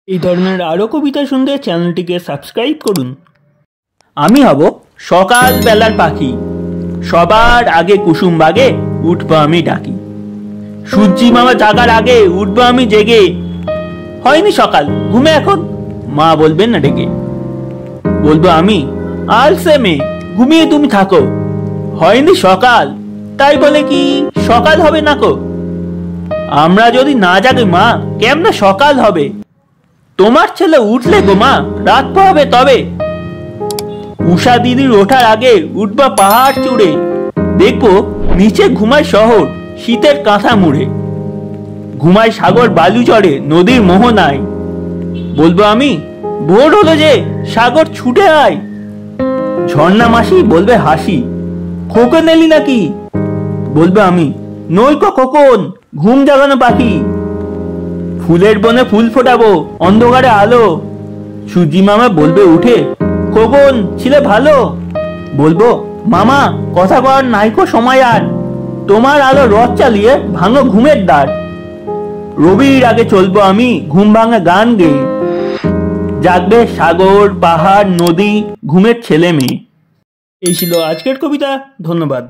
এই ধরনের আরও কবিতা শুনতে চ্যানেলটিকে সাবস্ক্রাইব করুন। আমি হব সকালবেলার পাখি, সবার আগে কুসুম বাগে উঠবো আমি ডাকি। সূর্যি মামা জাগার আগে উঠবো আমি জেগে। হয়নি সকাল, ঘুমে এখন, মা বলবেন না ডেকে। বলবো আমি, আলসে মেয়ে, ঘুমিয়ে তুমি থাকো। হয়নি সকাল, তাই বলে কি সকাল হবে না কো? আমরা যদি না জাগে মা, কেমনে সকাল হবে? তোমার ছেলে উঠলে গো মা, রাত পোহাবে তবে। উষা দিদির ওঠার আগে উঠবা পাহাড় চূড়ে, দেখবো নিচে ঘুমায় শহর শীতের কাঁথা মুড়ে। ঘুমায় সাগর বালু চড়ে নদীর মোহনায়। বলবো আমি, ভোর হলো যে, সাগর ছুটে আয়। ঝর্ণা মাসি বলবে হাসি, খোকন এলি নাকি? বলবো আমি, নইকো খোকন, ঘুম জাগানো পাখি। ফুলের বনে ফুল ফোটাবো, অন্ধকারে আলো। সূর্যি মামা বলবে উঠে, খোকন ছিলে ভালো। বলবো, মামা কথা কর নাইকো সময় আর, তোমার আলো রথ চালিয়ে ভাঙো ঘুমের দ্বার। রবির আগে চলবো আমি ঘুম ভাঙা গান গেয়ে, জাগবে সাগর পাহাড় নদী ঘুমের ছেলে মেয়ে। এই ছিল আজকের কবিতা। ধন্যবাদ।